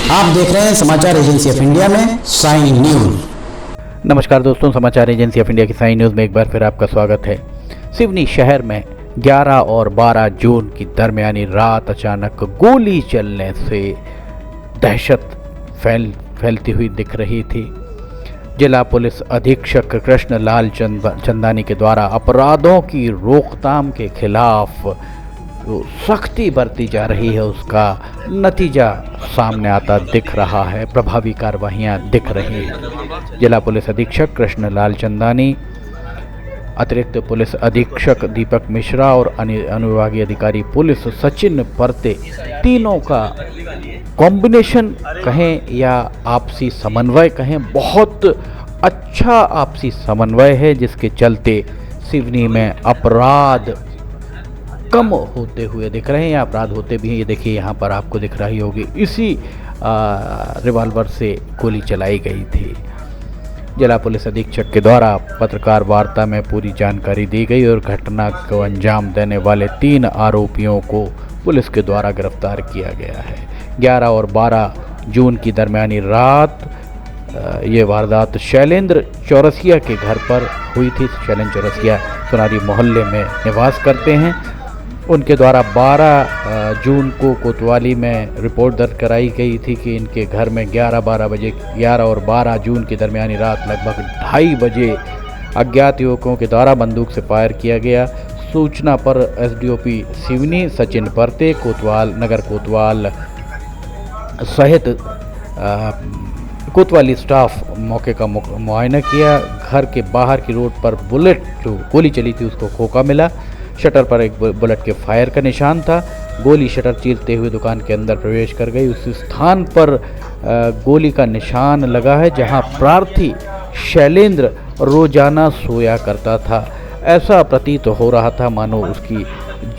आप देख रहे हैं समाचार एजेंसी ऑफ इंडिया में साइन न्यूज। नमस्कार दोस्तों, समाचार एजेंसी ऑफ इंडिया की साइन न्यूज़ में एक बार फिर आपका स्वागत है। सिवनी शहर में 11 और 12 जून की दरमियानी रात अचानक गोली चलने से दहशत फैलती हुई दिख रही थी। जिला पुलिस अधीक्षक कृष्ण लाल चंदानी के द्वारा अपराधों की रोकथाम के खिलाफ जो सख्ती बरती जा रही है उसका नतीजा सामने आता दिख रहा है, प्रभावी कार्रवाइयाँ दिख रही हैं। जिला पुलिस अधीक्षक कृष्ण लाल चंदानी, अतिरिक्त पुलिस अधीक्षक दीपक मिश्रा और अनुविभागीय अधिकारी पुलिस सचिन परते, तीनों का कॉम्बिनेशन कहें या आपसी समन्वय कहें, बहुत अच्छा आपसी समन्वय है, जिसके चलते सिवनी में अपराध कम होते हुए दिख रहे हैं या अपराध होते भी हैं। ये देखिए, यहाँ पर आपको दिख रही होगी, इसी रिवॉल्वर से गोली चलाई गई थी। जिला पुलिस अधीक्षक के द्वारा पत्रकार वार्ता में पूरी जानकारी दी गई और घटना को अंजाम देने वाले 3 आरोपियों को पुलिस के द्वारा गिरफ्तार किया गया है। 11 और 12 जून की दरमियानी रात ये वारदात शैलेंद्र चौरसिया के घर पर हुई थी। शैलेंद्र चौरसिया सोनारी मोहल्ले में निवास करते हैं। उनके द्वारा 12 जून को कोतवाली में रिपोर्ट दर्ज कराई गई थी कि इनके घर में 11 और 12 जून की दरमियानी रात लगभग 2:30 बजे अज्ञात युवकों के द्वारा बंदूक से फायर किया गया। सूचना पर एसडीओपी सिवनी सचिन परते नगर कोतवाल सहित कोतवाली स्टाफ मौके का मुआयना किया। घर के बाहर की रोड पर बुलेट जो गोली चली थी उसको खोखा मिला। शटर पर एक बुलेट के फायर का निशान था। गोली शटर चीरते हुए दुकान के अंदर प्रवेश कर गई। उस स्थान पर गोली का निशान लगा है जहां प्रार्थी शैलेंद्र रोजाना सोया करता था। ऐसा प्रतीत हो रहा था मानो उसकी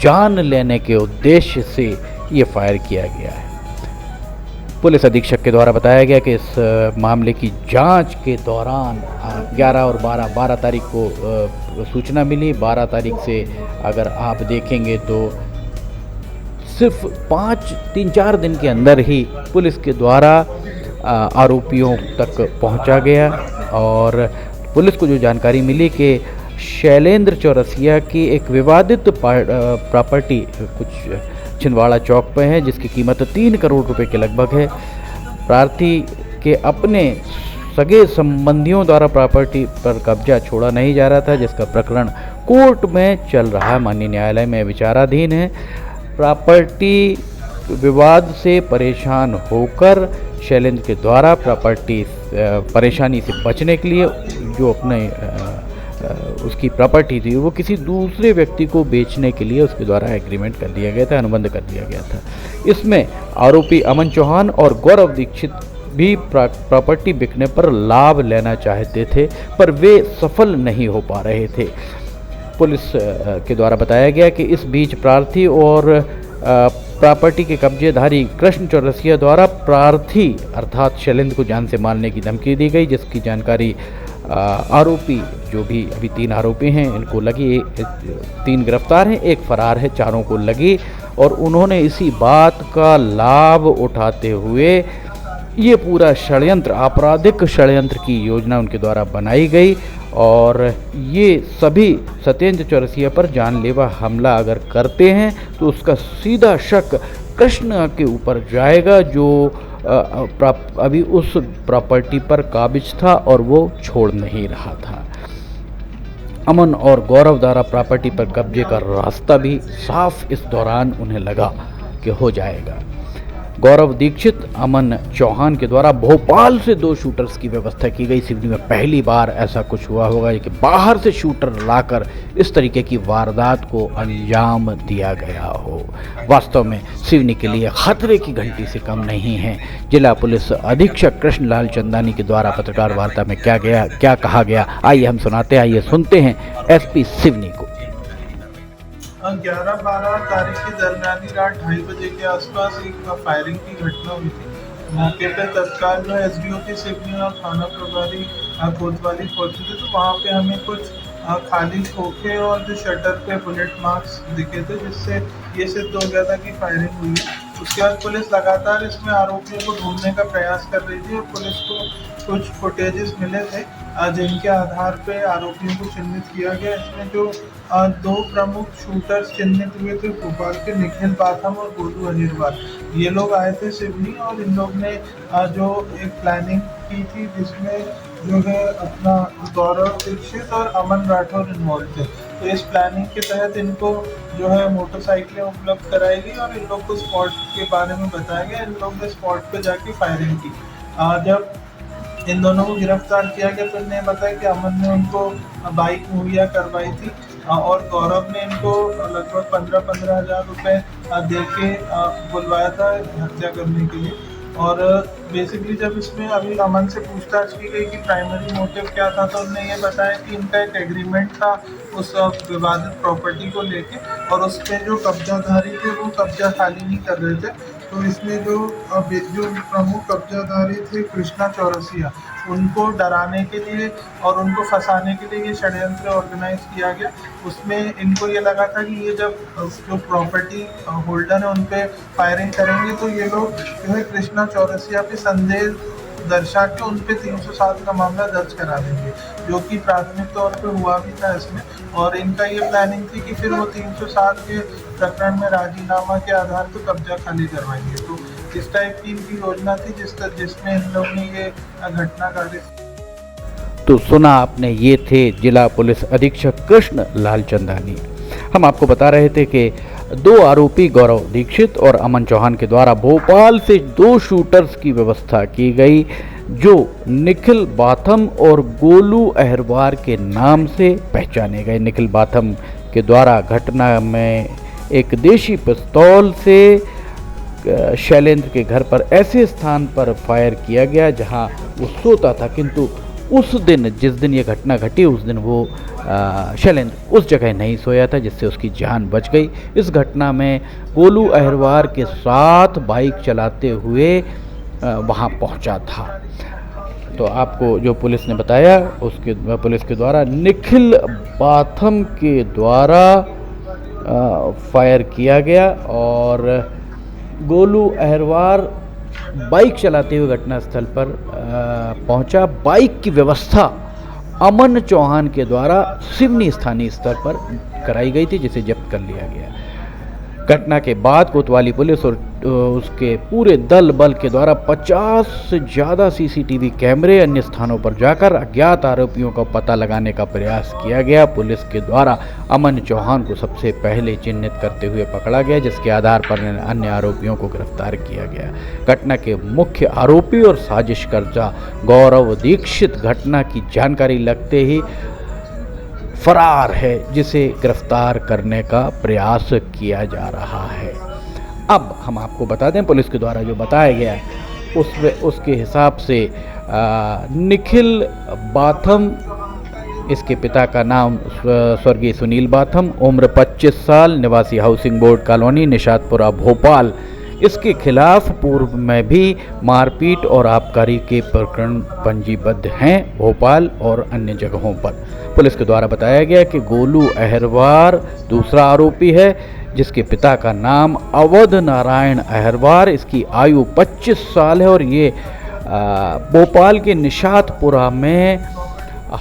जान लेने के उद्देश्य से ये फायर किया गया है। पुलिस अधीक्षक के द्वारा बताया गया कि इस मामले की जांच के दौरान 11 और 12 तारीख को सूचना मिली। 12 तारीख से अगर आप देखेंगे तो सिर्फ 3-4 दिन के अंदर ही पुलिस के द्वारा आरोपियों तक पहुंचा गया और पुलिस को जो जानकारी मिली कि शैलेंद्र चौरसिया की एक विवादित प्रॉपर्टी कुछ छिंदवाड़ा चौक पे है जिसकी कीमत 3 करोड़ रुपए के लगभग है। प्रार्थी के अपने सगे संबंधियों द्वारा प्रॉपर्टी पर कब्जा छोड़ा नहीं जा रहा था, जिसका प्रकरण कोर्ट में चल रहा है, माननीय न्यायालय में विचाराधीन है। प्रॉपर्टी विवाद से परेशान होकर शैलेंद्र के द्वारा प्रॉपर्टी परेशानी से बचने के लिए जो अपने उसकी प्रॉपर्टी थी वो किसी दूसरे व्यक्ति को बेचने के लिए उसके द्वारा एग्रीमेंट कर दिया गया था, अनुबंध कर दिया गया था। इसमें आरोपी अमन चौहान और गौरव दीक्षित भी प्रॉपर्टी बिकने पर लाभ लेना चाहते थे, पर वे सफल नहीं हो पा रहे थे। पुलिस के द्वारा बताया गया कि इस बीच प्रार्थी और प्रॉपर्टी के कब्जेधारी कृष्ण चौरसिया द्वारा प्रार्थी अर्थात शैलेंद्र को जान से मारने की धमकी दी गई, जिसकी जानकारी आरोपी जो भी अभी 3 आरोपी हैं इनको लगी। 3 गिरफ्तार हैं, 1 फरार है, 4 को लगी और उन्होंने इसी बात का लाभ उठाते हुए ये पूरा षड्यंत्र, आपराधिक षड्यंत्र की योजना उनके द्वारा बनाई गई और ये सभी सत्येंद्र चौरसिया पर जानलेवा हमला अगर करते हैं तो उसका सीधा शक कृष्ण के ऊपर जाएगा जो अभी उस प्रॉपर्टी पर काबिज था और वो छोड़ नहीं रहा था। अमन और गौरव द्वारा प्रॉपर्टी पर कब्जे का रास्ता भी साफ इस दौरान उन्हें लगा कि हो जाएगा। गौरव दीक्षित, अमन चौहान के द्वारा भोपाल से 2 शूटर्स की व्यवस्था की गई। सिवनी में पहली बार ऐसा कुछ हुआ होगा कि बाहर से शूटर लाकर इस तरीके की वारदात को अंजाम दिया गया हो। वास्तव में सिवनी के लिए खतरे की घंटी से कम नहीं है। जिला पुलिस अधीक्षक कृष्ण लाल चंदानी के द्वारा पत्रकार वार्ता में क्या कहा गया, आइए हम सुनाते हैं, आइए सुनते हैं एसपी सिवनी को। 11-12 तारीख की दरमियानी रात 2:30 बजे के आसपास एक फायरिंग की घटना हुई थी। मौके पर तत्काल में एसडीओपी सिवनी और थाना प्रभारी कोतवाली पहुंचे थे, तो वहाँ पे हमें कुछ खाली खोखे और जो शटर पे बुलेट मार्क्स दिखे थे, जिससे ये सिद्ध हो गया था कि फायरिंग हुई है। उसके बाद पुलिस लगातार इसमें आरोपियों को ढूंढने का प्रयास कर रही थी और पुलिस को कुछ फुटेजेस मिले थे जिनके आधार पे आरोपियों को चिन्हित किया गया। इसमें जो दो प्रमुख शूटर्स चिन्हित हुए थे भोपाल के निखिल बाथम और गोलू अहिरवार, ये लोग आए थे सिवनी और इन लोग ने जो एक प्लानिंग की थी जिसमें जो है अपना गौरव दीक्षित और अमन राठौर इन्वॉल्व थे। तो इस प्लानिंग के तहत इनको जो है मोटरसाइकिलें उपलब्ध कराई गई और इन लोग को स्पॉट के बारे में बताया गया। इन लोग ने स्पॉट पे जाके फायरिंग की। जब इन दोनों को गिरफ्तार किया गया तो इन्हें बताया कि अमन ने उनको बाइक मुहैया करवाई थी और गौरव ने इनको लगभग 15-15 हज़ार रुपये दे के बुलवाया था हत्या करने के लिए। और बेसिकली जब इसमें अभी अमन से पूछताछ की गई कि प्राइमरी मोटिव क्या था तो उन्होंने ये बताया कि इनका एक एग्रीमेंट था उस विवादित प्रॉपर्टी को लेके और उस पर जो कब्जाधारी थे वो कब्जा खाली नहीं कर रहे थे। तो इसमें जो प्रमुख कब्जाधारी थे कृष्णा चौरसिया, उनको डराने के लिए और उनको फंसाने के लिए ये षड्यंत्र ऑर्गेनाइज किया गया। उसमें इनको ये लगा था कि ये जब जो प्रॉपर्टी होल्डर है उन पे फायरिंग करेंगे तो ये लोग जो है कृष्णा चौरसिया पे संदेह दर्शा के उन पे 307 का मामला दर्ज करा देंगे, जो कि प्राथमिक तौर पे हुआ भी था इसमें। और इनका ये प्लानिंग थी कि फिर वो 307 के प्रकरण में राजीनामा के आधार पर कब्जा खाली करवाएंगे। तो इस टाइप की इनकी योजना थी जिसमें इन लोगों ने ये घटना कार्य। तो सुना आपने, ये थे जिला पुलिस अधीक्षक कृष्ण लाल चंदानी। हम आपको बता रहे थे कि दो आरोपी गौरव दीक्षित और अमन चौहान के द्वारा भोपाल से 2 शूटर्स की व्यवस्था की गई जो निखिल बाथम और गोलू अहिरवार के नाम से पहचाने गए। निखिल बाथम के द्वारा घटना में एक देशी पिस्तौल से शैलेंद्र के घर पर ऐसे स्थान पर फायर किया गया जहां वो सोता था, किंतु उस दिन जिस दिन ये घटना घटी उस दिन वो शैलेंद्र उस जगह नहीं सोया था, जिससे उसकी जान बच गई। इस घटना में गोलू अहिरवार के साथ बाइक चलाते हुए वहां पहुंचा था। तो आपको जो पुलिस ने बताया उसके पुलिस के द्वारा निखिल बाथम के द्वारा फायर किया गया और गोलू अहिरवार बाइक चलाते हुए घटनास्थल पर पहुंचा। बाइक की व्यवस्था अमन चौहान के द्वारा सिवनी स्थानीय स्तर पर कराई गई थी, जिसे जब्त कर लिया गया। घटना के बाद कोतवाली पुलिस और उसके पूरे दल बल के द्वारा 50 से ज़्यादा सीसीटीवी कैमरे अन्य स्थानों पर जाकर अज्ञात आरोपियों का पता लगाने का प्रयास किया गया। पुलिस के द्वारा अमन चौहान को सबसे पहले चिन्हित करते हुए पकड़ा गया, जिसके आधार पर अन्य आरोपियों को गिरफ्तार किया गया। घटना के मुख्य आरोपी और साजिशकर्ता गौरव दीक्षित घटना की जानकारी लगते ही फरार है, जिसे गिरफ्तार करने का प्रयास किया जा रहा है। अब हम आपको बता दें पुलिस के द्वारा जो बताया गया है उसके हिसाब से निखिल बाथम, इसके पिता का नाम स्वर्गीय सुनील बाथम, उम्र 25 साल, निवासी housing board colony Nishatpura Bhopal. इसके खिलाफ पूर्व में भी मारपीट और आबकारी के प्रकरण पंजीबद्ध हैं भोपाल और अन्य जगहों पर। पुलिस के द्वारा बताया गया कि गोलू अहिरवार दूसरा आरोपी है, जिसके पिता का नाम अवध नारायण अहिरवार, इसकी आयु 25 साल है और ये भोपाल के निशातपुरा में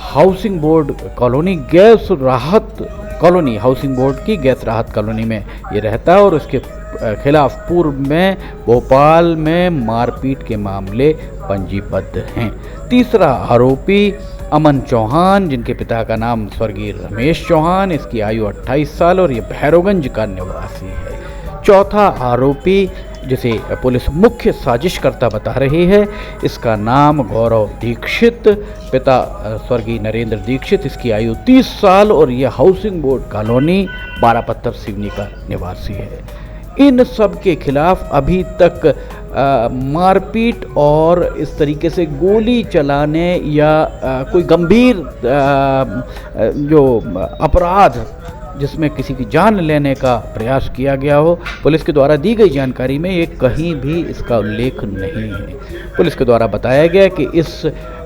हाउसिंग बोर्ड कॉलोनी गैस राहत कॉलोनी हाउसिंग बोर्ड की गैस राहत कॉलोनी में ये रहता है और उसके खिलाफ पूर्व में भोपाल में मारपीट के मामले पंजीबद्ध हैं। तीसरा आरोपी अमन चौहान, जिनके पिता का नाम स्वर्गीय रमेश चौहान, इसकी आयु 28 साल और ये भैरवगंज का निवासी है। चौथा आरोपी जिसे पुलिस मुख्य साजिशकर्ता बता रही है, इसका नाम गौरव दीक्षित, पिता स्वर्गीय नरेंद्र दीक्षित, इसकी आयु 30 साल और यह हाउसिंग बोर्ड कॉलोनी 12 पत्थर सिवनी का निवासी है। इन सब के खिलाफ अभी तक मारपीट और इस तरीके से गोली चलाने या कोई गंभीर जो अपराध जिसमें किसी की जान लेने का प्रयास किया गया हो। पुलिस के द्वारा दी गई जानकारी में ये कहीं भी इसका उल्लेख नहीं है। पुलिस के द्वारा बताया गया कि इस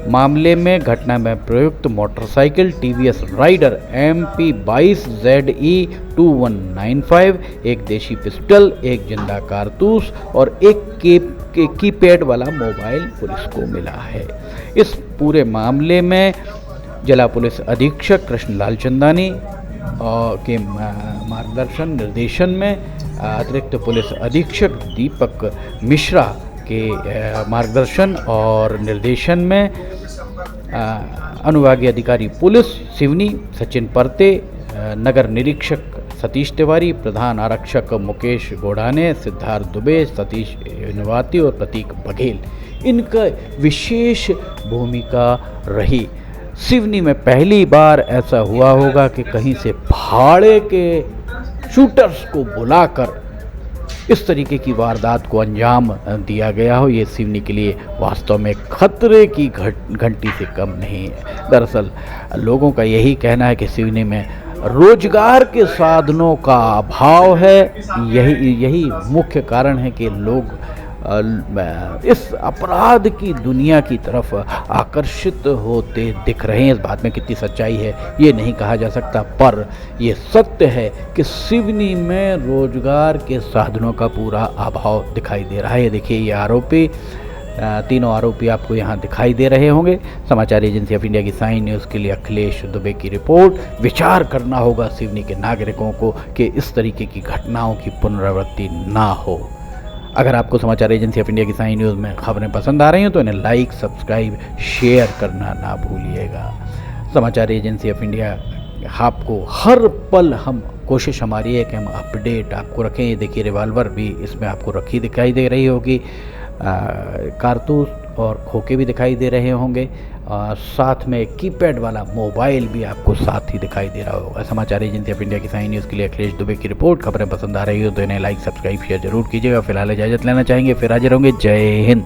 मामले में घटना में प्रयुक्त motorcycle TVS rider MP 22ZE 2195, एक देशी पिस्टल, एक जिंदा कारतूस और एक कीपैड वाला मोबाइल पुलिस को मिला है। इस पूरे मामले में जिला पुलिस अधीक्षक कृष्णलाल चंदानी के मार्गदर्शन निर्देशन में अतिरिक्त पुलिस अधीक्षक दीपक मिश्रा के मार्गदर्शन और निर्देशन में अनुविभागीय अधिकारी पुलिस सिवनी सचिन परते, नगर निरीक्षक सतीश तिवारी, प्रधान आरक्षक मुकेश गोढ़ाने, सिद्धार्थ दुबे, सतीश निवाती और प्रतीक बघेल, इनका विशेष भूमिका रही। सिवनी में पहली बार ऐसा हुआ होगा कि कहीं से भाड़े के शूटर्स को बुलाकर इस तरीके की वारदात को अंजाम दिया गया हो। ये सिवनी के लिए वास्तव में खतरे की घंटी से कम नहीं है। दरअसल लोगों का यही कहना है कि सिवनी में रोजगार के साधनों का अभाव है। यही मुख्य कारण है कि लोग इस अपराध की दुनिया की तरफ आकर्षित होते दिख रहे हैं। इस बात में कितनी सच्चाई है ये नहीं कहा जा सकता, पर ये सत्य है कि सिवनी में रोजगार के साधनों का पूरा अभाव दिखाई दे रहा है। ये देखिए, ये आरोपी, तीनों आरोपी आपको यहाँ दिखाई दे रहे होंगे। समाचार एजेंसी ऑफ इंडिया की साइन न्यूज़ के लिए अखिलेश दुबे की रिपोर्ट। विचार करना होगा सिवनी के नागरिकों को कि इस तरीके की घटनाओं की पुनरावृत्ति ना हो। अगर आपको समाचार एजेंसी ऑफ इंडिया की साइन न्यूज़ में खबरें पसंद आ रही हैं तो इन्हें लाइक, सब्सक्राइब, शेयर करना ना भूलिएगा। समाचार एजेंसी ऑफ इंडिया आपको हर पल कोशिश हमारी है कि हम अपडेट आपको रखें। ये देखिए, रिवॉल्वर भी इसमें आपको रखी दिखाई दे रही होगी, कारतूस और खोखे भी दिखाई दे रहे होंगे, साथ में कीपैड वाला मोबाइल भी आपको साथ ही दिखाई दे रहा होगा। समाचार एजेंसी ऑफ इंडिया की साइन न्यूज़ के लिए अखिलेश दुबे की रिपोर्ट। खबरें पसंद आ रही हो तो इन्हें लाइक, सब्सक्राइब, शेयर जरूर कीजिएगा। फिलहाल इजाज़त लेना चाहेंगे, फिर हाजिर होंगे। जय हिंद।